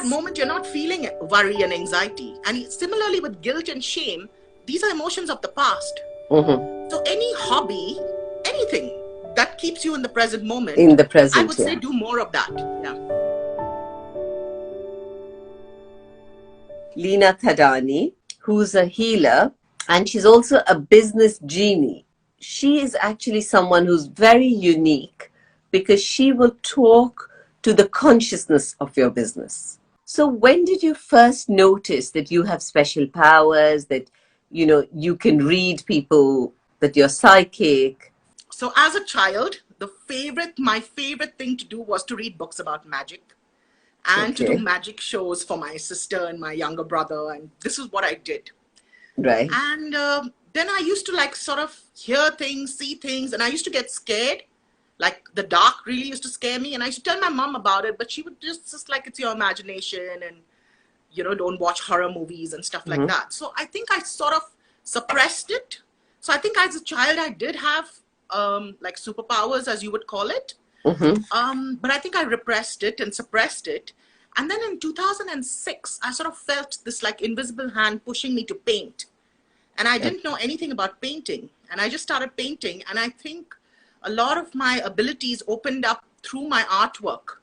moment you're not feeling worry and anxiety. And similarly with guilt and shame, these are emotions of the past. So any hobby, anything that keeps you in the present moment, In the I present, would say yeah. do more of that. Yeah. Leena Thadani, who's a healer, and she's also a business genie. She is actually someone who's very unique because she will talk to the consciousness of your business. So when did you first notice that you have special powers, that you can read people, that you're psychic? So as a child, my favorite thing to do was to read books about magic and to do Okay, magic shows for my sister and my younger brother. And this is what I did. right. And then I used to like sort of hear things, see things, and I used to get scared. Like the dark really used to scare me. And I used to tell my mom about it, but she would just like, it's your imagination and, don't watch horror movies and stuff like that. So I think I sort of suppressed it. So I think as a child, I did have like superpowers, as you would call it. But I think I repressed it and suppressed it. And then in 2006, I sort of felt this like invisible hand pushing me to paint. And I didn't know anything about painting. And I just started painting. And I think a lot of my abilities opened up through my artwork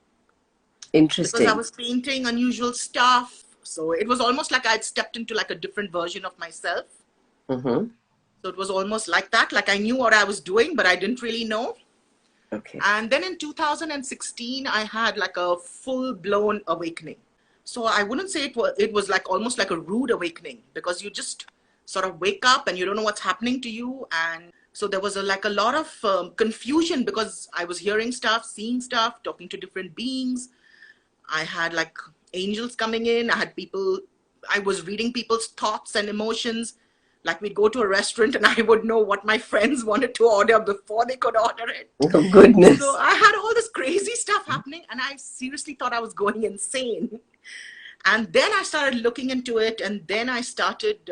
because I Interesting. was painting unusual stuff. So it was almost like I'd stepped into like a different version of myself. Mm-hmm. So it was almost like that, like I knew what I was doing, but I didn't really know. Okay. And then in 2016, I had like a full-blown awakening. So I wouldn't say it was like almost like a rude awakening, because you just sort of wake up and you don't know what's happening to you. And so there was like a lot of confusion because I was hearing stuff, seeing stuff, talking to different beings. I had like angels coming in. I was reading people's thoughts and emotions. Like we'd go to a restaurant and I would know what my friends wanted to order before they could order it. Oh, goodness. So I had all this crazy stuff happening and I seriously thought I was going insane. And then I started looking into it, and then I started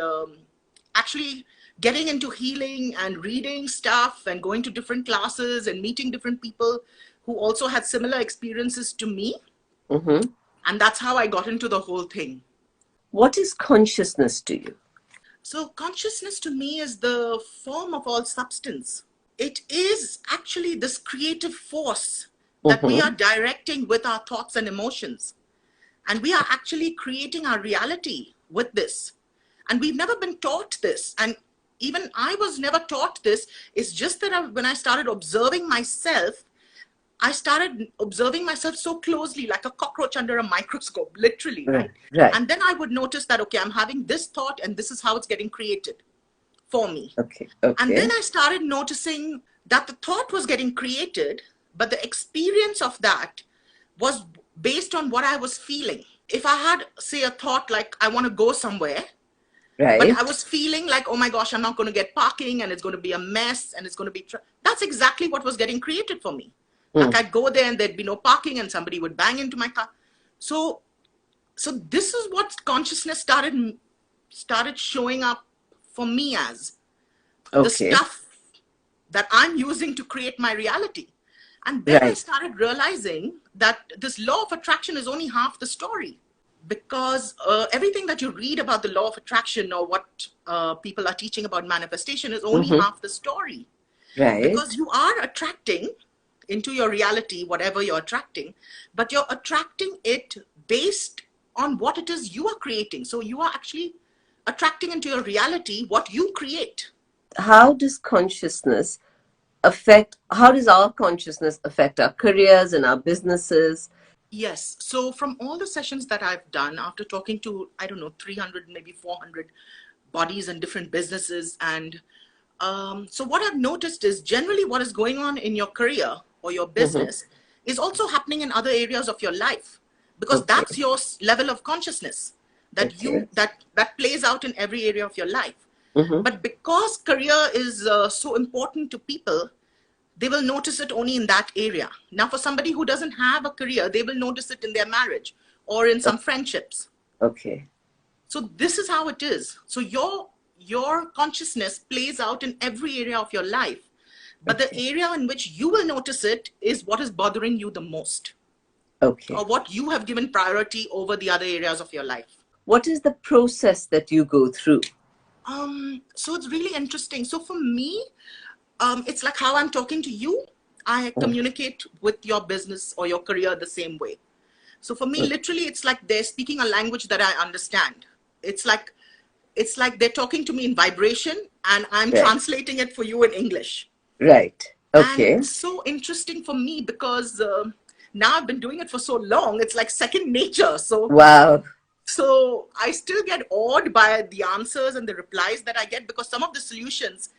actually getting into healing and reading stuff and going to different classes and meeting different people who also had similar experiences to me. And that's how I got into the whole thing. What is consciousness to you? So consciousness to me is the form of all substance. It is actually this creative force that we are directing with our thoughts and emotions. And we are actually creating our reality with this. And we've never been taught this. And even I was never taught this. It's just that when I started observing myself, I started observing myself so closely, like a cockroach under a microscope, literally, right? Right. And then I would notice that, okay, I'm having this thought and this is how it's getting created for me. Okay. And then I started noticing that the thought was getting created, but the experience of that was based on what I was feeling. If I had, say, a thought like, I want to go somewhere, Right. but I was feeling like, oh my gosh, I'm not going to get parking and it's going to be a mess and it's going to be, that's exactly what was getting created for me. Like I'd go there and there'd be no parking and somebody would bang into my car. So this is what consciousness started showing up for me as the stuff that I'm using to create my reality. And then I started realizing that this law of attraction is only half the story, because everything that you read about the law of attraction or what people are teaching about manifestation is only half the story. Right. Because you are attracting into your reality whatever you're attracting, but you're attracting it based on what it is you are creating. So you are actually attracting into your reality what you create. How does our consciousness affect our careers and our businesses? Yes. So from all the sessions that I've done, after talking to, I don't know, 300, maybe 400 bodies and different businesses, and so what I've noticed is generally what is going on in your career or your business is also happening in other areas of your life, because that's your level of consciousness that that plays out in every area of your life. But because career is so important to people, they will notice it only in that area. Now, for somebody who doesn't have a career, they will notice it in their marriage or in some friendships. Okay. So this is how it is. So your consciousness plays out in every area of your life. But the area in which you will notice it is what is bothering you the most. or Okay. what you have given priority over the other areas of your life. What is the process that you go through? So it's really interesting. So for me, it's like how I'm talking to you. I Mm, communicate with your business or your career the same way. So for me, mm, literally, it's like they're speaking a language that I understand. It's like it's like they're talking to me in vibration, and I'm right. translating it for you in English. Right. And Okay. it's so interesting for me because now I've been doing it for so long. It's like second nature. Wow. So I still get awed by the answers and the replies that I get, because some of the solutions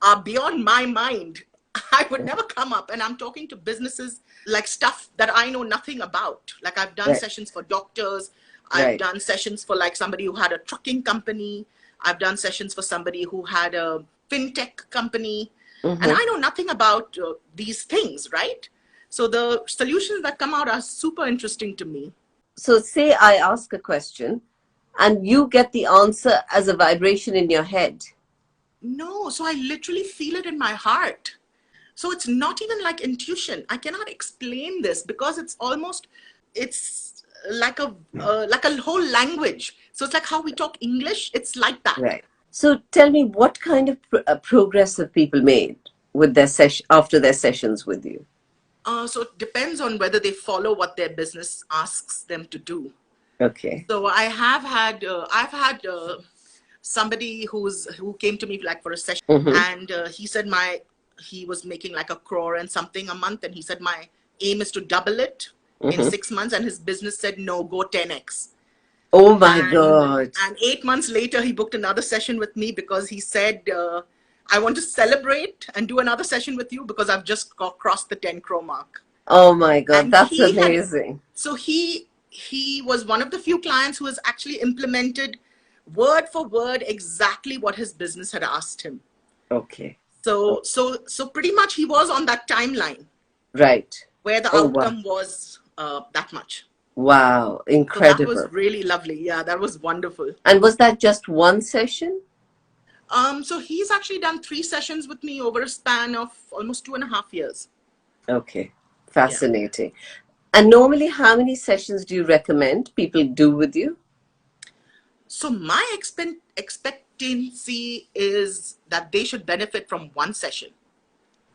are beyond my mind. I would never come up, and I'm talking to businesses like stuff that I know nothing about. Like I've done Right. sessions for doctors, I've Right. done sessions for like somebody who had a trucking company, I've done sessions for somebody who had a fintech company, and Mm-hmm. I know nothing about these things, right? So the solutions that come out are super interesting to me. So, say I ask a question and you get the answer as a vibration in your head. No, so I literally feel it in my heart. So it's not even like intuition. I cannot explain this because it's almost it's like a whole language. So it's like how we talk English. It's like that. Right. So, tell me, what kind of progress have people made with their session after their sessions with you? So it depends on whether they follow what their business asks them to do. Okay. So I've had somebody who came to me like for a session, Mm-hmm. and he said he was making like a crore and something a month, and he said my aim is to double it in Mm-hmm. 6 months, and his business said no, go 10x. Oh my and God. and 8 months later he booked another session with me because he said I want to celebrate and do another session with you because I've just crossed the 10 crore mark. Oh my God. And That's amazing. he was one of the few clients who has actually implemented word for word exactly what his business had asked him. Okay. so Oh, so so pretty much he was on that timeline right. where the Oh, wow. outcome was that much. Wow. So that was Incredible. really lovely. Yeah, that was wonderful. And was that just one session? So he's actually done 3 sessions with me over a span of almost 2.5 years. Okay. Yeah. Fascinating. And normally, how many sessions do you recommend people do with you? So my expectancy is that they should benefit from one session,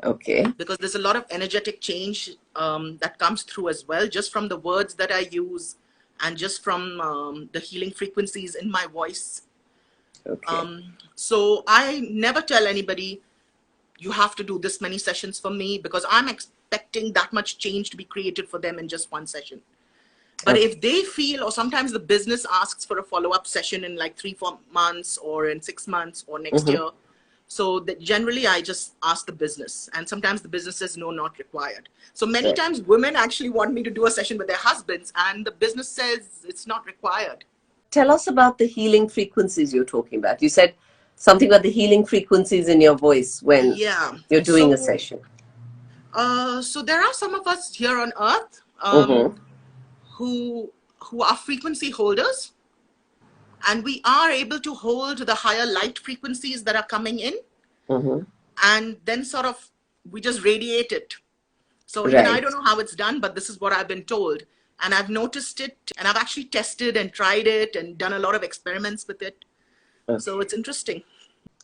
Okay. because there's a lot of energetic change that comes through as well, just from the words that I use and just from the healing frequencies in my voice. Okay. So I never tell anybody you have to do this many sessions for me, because I'm expecting that much change to be created for them in just one session. But Okay. if they feel, or sometimes the business asks for a follow-up session in like 3 4 months or in 6 months or next Mm-hmm. year, so that generally I just ask the business, and sometimes the business says no, not required. So many Right. times women actually want me to do a session with their husbands, and the business says it's not required. Tell us about the healing frequencies you're talking about. You said something about the healing frequencies in your voice when Yeah. you're doing a So session. so there are some of us here on earth Mm-hmm. who are frequency holders, and we are able to hold the higher light frequencies that are coming in, Mm-hmm. and then sort of we just radiate it. So even I Right. don't know how it's done, but this is what I've been told, and I've noticed it, and I've actually tested and tried it and done a lot of experiments with it. So Okay. it's interesting.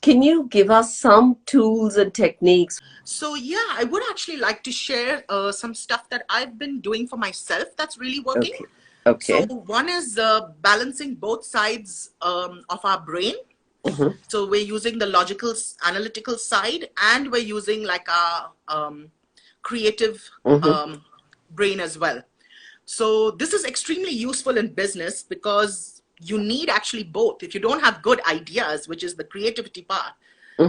Can you give us some tools and techniques? So yeah, I would actually like to share some stuff that I've been doing for myself that's really working. Okay. So Okay. one is balancing both sides of our brain. Mm-hmm. So we're using the logical, analytical side, and we're using like our creative Mm-hmm. brain as well. So this is extremely useful in business because you need actually both. If you don't have good ideas, which is the creativity part,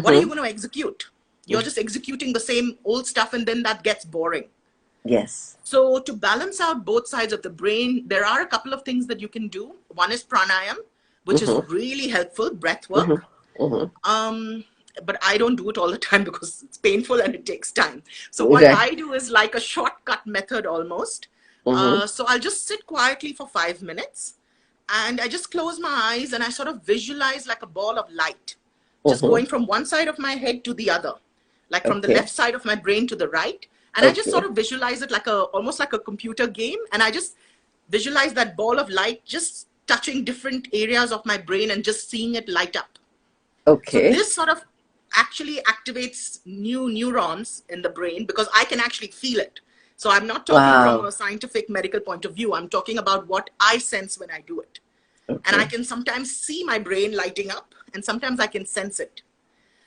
what are you Mm-hmm. going to execute? You're just executing the same old stuff, and then that gets boring. Yes. So to balance out both sides of the brain, there are a couple of things that you can do. One is pranayam, which is Mm-hmm. really helpful, breath Mm-hmm. work. Mm-hmm. But I don't do it all the time because it's painful and it takes time. So what Right. I do is like a shortcut method almost. Mm-hmm. So I'll just sit quietly for 5 minutes, and I just close my eyes and I sort of visualize like a ball of light just Mm-hmm. going from one side of my head to the other, like from the Okay. left side of my brain to the right. And I just sort Okay. of visualize it like almost like a computer game. And I just visualize that ball of light just touching different areas of my brain and just seeing it light up. So Okay. this sort of actually activates new neurons in the brain because I can actually feel it. So I'm not talking from Wow. a scientific medical point of view. I'm talking about what I sense when I do it. And I Okay. can sometimes see my brain lighting up and sometimes I can sense it.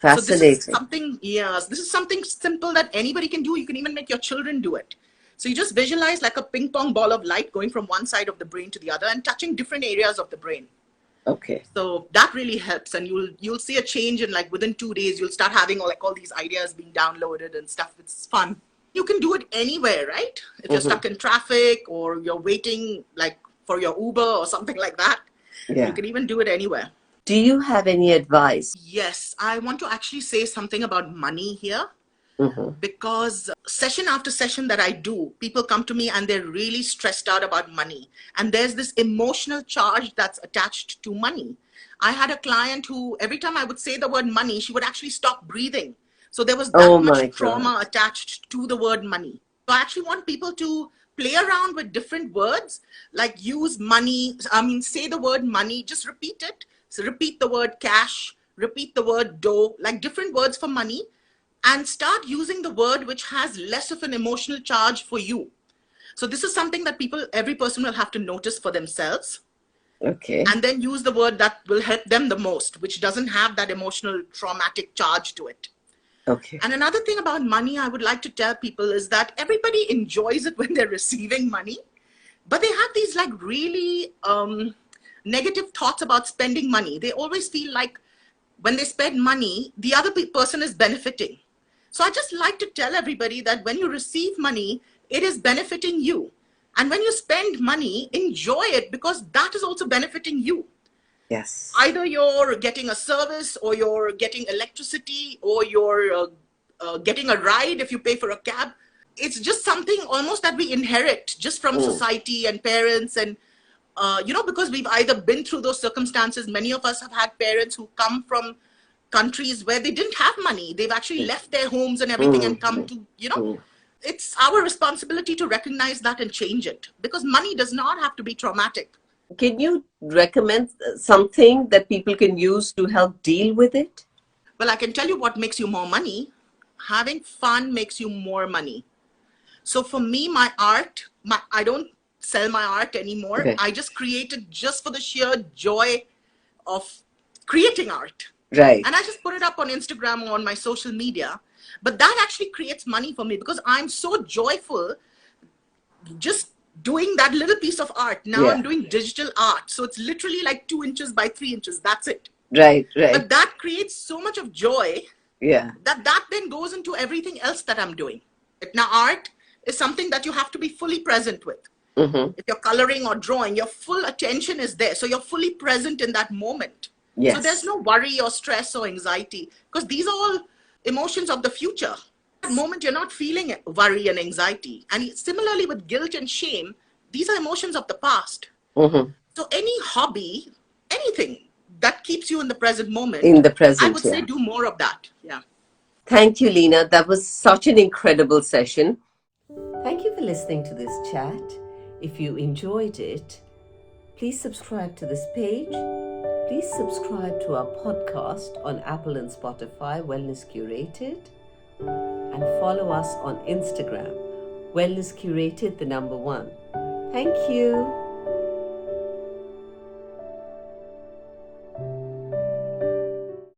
So this is Fascinating. something, yes, this is something simple that anybody can do. You can even make your children do it. So you just visualize like a ping pong ball of light going from one side of the brain to the other and touching different areas of the brain. Okay. So that really helps, and you'll see a change in like within 2 days. You'll start having all these ideas being downloaded and stuff. It's fun. You can do it anywhere, right? If you're Mm-hmm. stuck in traffic or you're waiting like for your Uber or something like that, you Yeah. can even do it anywhere. Do you have any advice? Yes, I want to actually say something about money here Mm-hmm. because session after session that I do, people come to me and they're really stressed out about money. And there's this emotional charge that's attached to money. I had a client who, every time I would say the word money, she would actually stop breathing. So there was Oh that my much God. trauma attached to the word money. So I actually want people to play around with different words, like use money. I mean, say the word money, just repeat it. So repeat the word cash, repeat the word dough, like different words for money, and start using the word which has less of an emotional charge for you. So this is something that every person will have to notice for themselves, Okay. and then use the word that will help them the most, which doesn't have that emotional traumatic charge to it. Okay. And another thing about money I would like to tell people is that everybody enjoys it when they're receiving money, but they have these like really negative thoughts about spending money. They always feel like when they spend money, the other person is benefiting. So I just like to tell everybody that when you receive money, it is benefiting you. And when you spend money, enjoy it because that is also benefiting you. Yes. Either you're getting a service or you're getting electricity or you're getting a ride if you pay for a cab. It's just something almost that we inherit just from Mm. society and parents. And because we've either been through those circumstances. Many of us have had parents who come from countries where they didn't have money. They've actually left their homes and everything and come Mm. to, Mm. it's our responsibility to recognize that and change it because money does not have to be traumatic. Can you recommend something that people can use to help deal with it? Well, I can tell you what makes you more money. Having fun makes you more money. So for me, my art, I don't sell my art anymore. Okay. I just create it just for the sheer joy of creating art. Right. And I just put it up on Instagram or on my social media. But that actually creates money for me because I'm so joyful just doing that little piece of art. Now I'm Yeah. doing digital art. So it's literally like 2 inches by 3 inches. That's it. Right. Right. But that creates so much of joy Yeah. that then goes into everything else that I'm doing. Now, art is something that you have to be fully present with. Mm-hmm. If you're coloring or drawing, your full attention is there. So you're fully present in that moment. So there's Yes. no worry or stress or anxiety because these are all emotions of the future. At that moment, you're not feeling worry and anxiety. And similarly with guilt and shame, these are emotions of the past. Mm-hmm. So any hobby, anything that keeps you in the present moment, In the I present, would say yeah. do more of that. Yeah. Thank you, Leena. That was such an incredible session. Thank you for listening to this chat. If you enjoyed it, please subscribe to this page. Please subscribe to our podcast on Apple and Spotify, Wellness Curated, and follow us on Instagram, Wellness Curated, the number 1. Thank you.